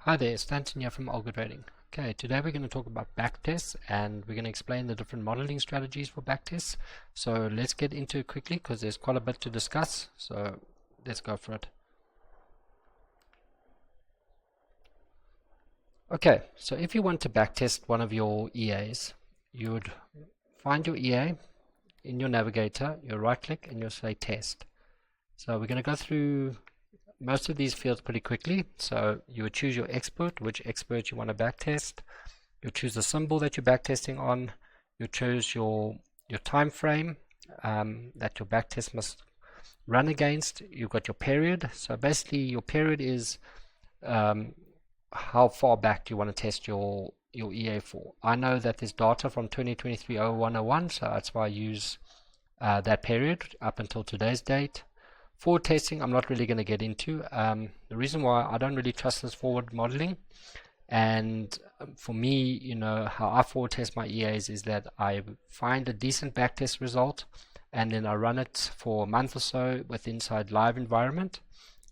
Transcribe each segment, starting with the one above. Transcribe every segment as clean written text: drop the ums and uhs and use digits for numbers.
Hi there, Stanton here from AlgoTrading. Okay, today we're going to talk about backtests and we're going to explain the different modeling strategies for backtests. So let's get into it quickly because there's quite a bit to discuss. So let's go for it. Okay, so if you want to backtest one of your EAs, you would find your EA in your navigator, you right click and you'll say test. So we're going to go through most of these fields pretty quickly. So you would choose your expert, which expert you want to backtest. You'll choose the symbol that you're backtesting on. You'll choose your time frame that your backtest must run against. You've got your period. So basically your period is how far back do you want to test your EA for. I know that there's data from 2023-0101, so that's why I use that period up until today's date. Forward testing I'm not really going to get into. The reason why I don't really trust this forward modeling, and for me, you know, how I forward test my EAs is that I find a decent backtest result and then I run it for a month or so with inside live environment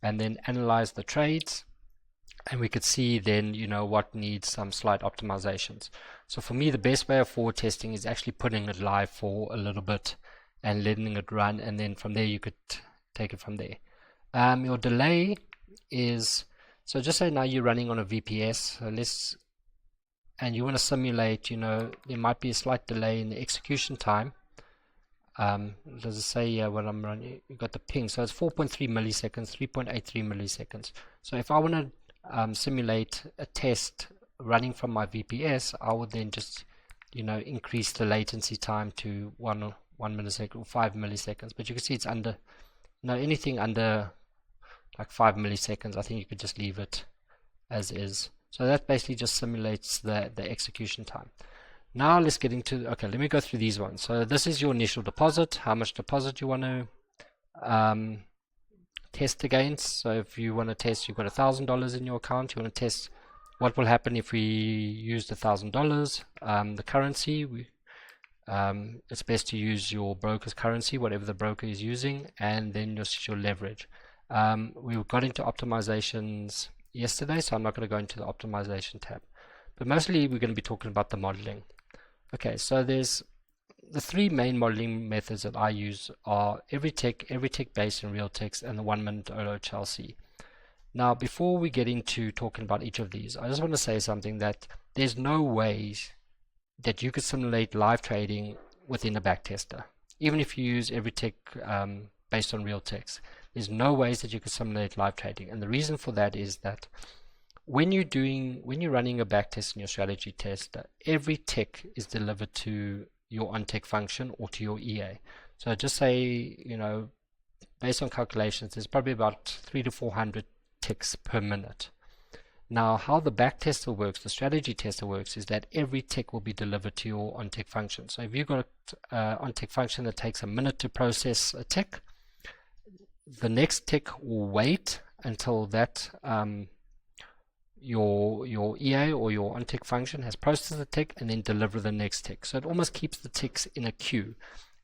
and then analyze the trades, and we could see then, you know, what needs some slight optimizations. So for me, the best way of forward testing is actually putting it live for a little bit and letting it run, and then from there you could take it from there. Your delay is, so just say now you're running on a VPS, so and you want to simulate, you know, there might be a slight delay in the execution time. Does it say when I'm running, you've got the ping, so it's 4.3 milliseconds, 3.83 milliseconds. So if I want to simulate a test running from my VPS, I would then just, you know, increase the latency time to 1 millisecond or 5 milliseconds, but you can see it's under, no, anything under like 5 milliseconds, I think you could just leave it as is. So that basically just simulates the execution time. Now let's get into, okay, let me go through these ones. So this is your initial deposit, how much deposit you want to test against. So if you want to test, you've got $1,000 in your account, you want to test what will happen if we use the $1,000. The currency, it's best to use your broker's currency, whatever the broker is using, and then your leverage. We got into optimizations yesterday, so I'm not going to go into the optimization tab, but mostly we're going to be talking about the modeling. Okay, so there's the three main modeling methods that I use are every tick based in real text, and the 1 minute OHLC. Now before we get into talking about each of these, I just want to say something, that there's no ways that you could simulate live trading within a backtester. Even if you use every tick based on real text, there's no ways that you could simulate live trading. And the reason for that is that when you're running a backtest in your strategy tester, every tick is delivered to your on-tick function or to your EA. So just say, you know, based on calculations, there's probably about 300 to 400 ticks per minute. Now, how the backtester works, the strategy tester works, is that every tick will be delivered to your on-tick function. So if you've got an on-tick function that takes a minute to process a tick, the next tick will wait until that your EA or your on-tick function has processed the tick and then deliver the next tick. So it almost keeps the ticks in a queue,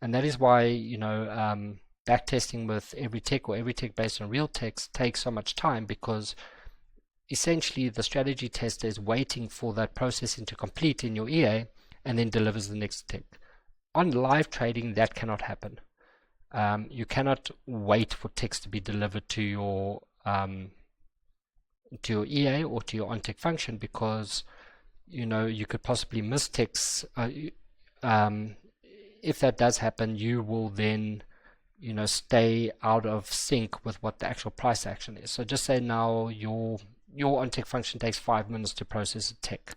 and that is why, you know, backtesting with every tick or every tick based on real text takes so much time, because essentially the strategy tester is waiting for that processing to complete in your EA and then delivers the next tick. On live trading, that cannot happen. You cannot wait for ticks to be delivered to your EA or to your on-tick function, because, you know, you could possibly miss ticks. If that does happen, you will then, you know, stay out of sync with what the actual price action is. So just say now your on-tick function takes 5 minutes to process a tick.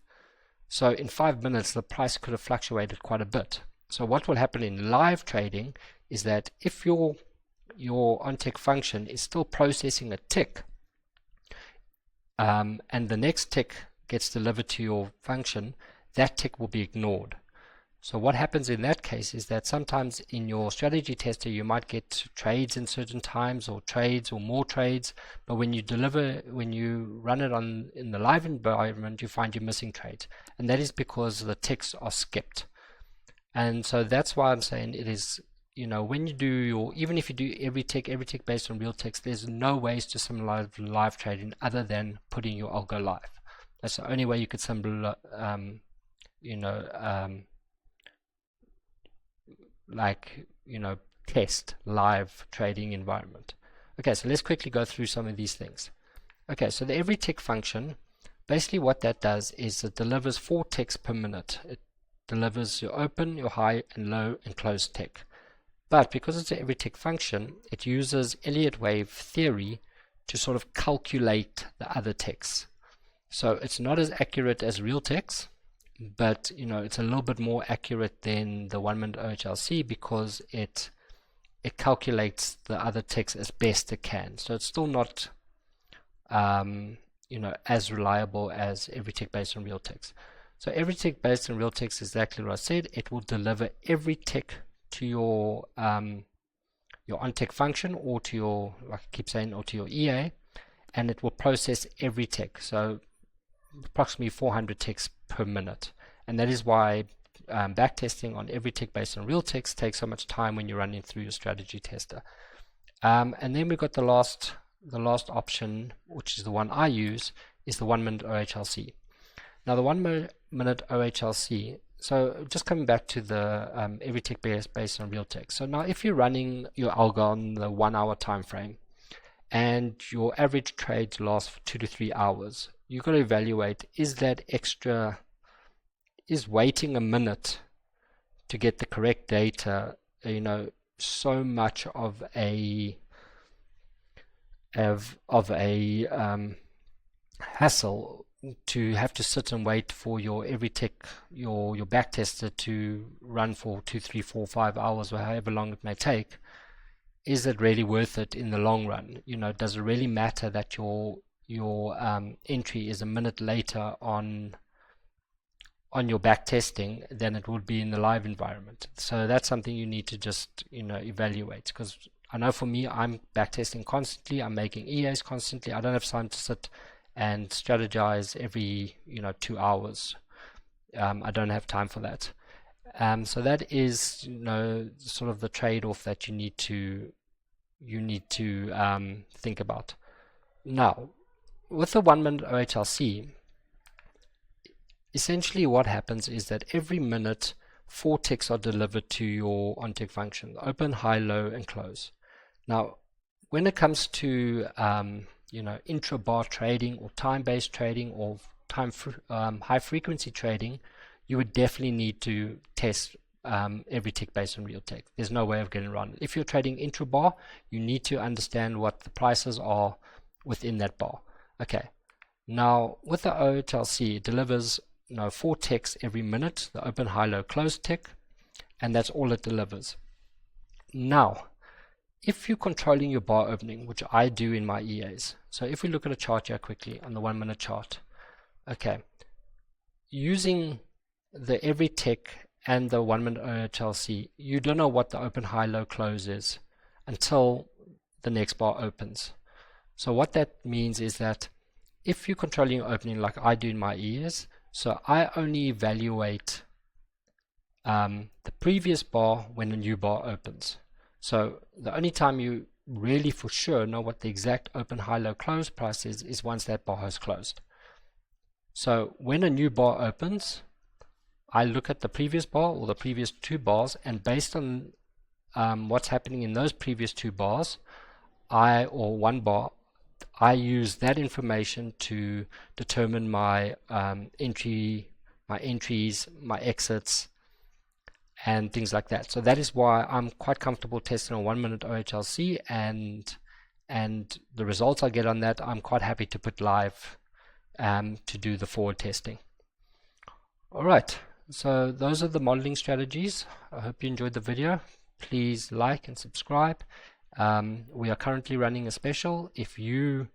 So in 5 minutes, the price could have fluctuated quite a bit. So what will happen in live trading is that if your on-tick function is still processing a tick, and the next tick gets delivered to your function, that tick will be ignored. So what happens in that case is that sometimes in your strategy tester you might get trades in certain times, or trades or more trades, but when you run it in the live environment, you find you're missing trades, and that is because the ticks are skipped. And so that's why I'm saying it is, you know, when you do even if you do every tick based on real text, there's no ways to simulate live trading other than putting your algo live. That's the only way you could test live trading environment. Okay, so let's quickly go through some of these things. Okay, so the every tick function, basically what that does is it delivers 4 ticks per minute. It delivers your open, your high and low and close tick. But because it's an every tick function, it uses Elliott wave theory to sort of calculate the other ticks. So it's not as accurate as real ticks, but it's a little bit more accurate than the 1 minute OHLC because it calculates the other ticks as best it can. So it's still not as reliable as every tick based on real ticks. So every tick based on real ticks is exactly what I said. It will deliver every tick to your on tick function, or to your, like I keep saying, or to your EA, and it will process every tick. So approximately 400 ticks per minute, and that is why backtesting on every tick based on real ticks takes so much time when you're running through your strategy tester. And then we've got the last option, which is the one I use, is the 1 minute OHLC. Now the 1 minute OHLC, so just coming back to the every tick based on real ticks. So now if you're running your algo on the 1 hour time frame and your average trades last for 2 to 3 hours, you've got to evaluate, is waiting a minute to get the correct data so much of a hassle to have to sit and wait for your every tick, your backtester to run for 2, 3, 4, 5 hours, or however long it may take? Is it really worth it in the long run? Does it really matter that your entry is a minute later on your backtesting than it would be in the live environment? So that's something you need to just evaluate, because I know for me, I'm backtesting constantly, I'm making EAs constantly. I don't have time to sit and strategize every 2 hours. I don't have time for that. So that is sort of the trade-off that you need to think about. Now, with the 1 minute OHLC, essentially what happens is that every minute 4 ticks are delivered to your on tick function: open, high, low and close. Now when it comes to intra-bar trading or time-based trading or high frequency trading, you would definitely need to test every tick based on real tick. There's no way of getting around it. If you're trading intra-bar, you need to understand what the prices are within that bar. Okay, now with the OHLC, it delivers 4 ticks every minute, the open, high, low, close tick, and that's all it delivers. Now if you're controlling your bar opening, which I do in my EAs, so if we look at a chart here quickly on the 1 minute chart, okay, using the every tick and the 1 minute OHLC, you don't know what the open, high, low, close is until the next bar opens. So what that means is that if you're controlling your opening like I do in my EAs, so I only evaluate the previous bar when a new bar opens. So the only time you really for sure know what the exact open, high, low, close price is once that bar has closed. So when a new bar opens, I look at the previous bar or the previous 2 bars, and based on what's happening in those previous 2 bars, or 1 bar, I use that information to determine my entries, my exits, and things like that. So that is why I'm quite comfortable testing a 1 minute OHLC, and the results I get on that, I'm quite happy to put live to do the forward testing. Alright, so those are the modeling strategies. I hope you enjoyed the video. Please like and subscribe. We are currently running a special. If you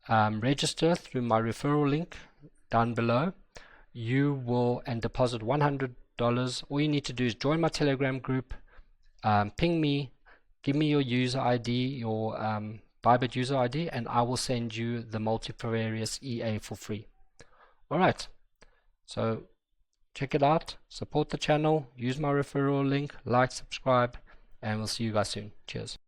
register through my referral link down below, you will deposit $100. All you need to do is join my Telegram group, ping me, give me your user ID, your Bybit user ID, and I will send you the Multifarious EA for free. Alright, so check it out, support the channel, use my referral link, like, subscribe, and we'll see you guys soon. Cheers.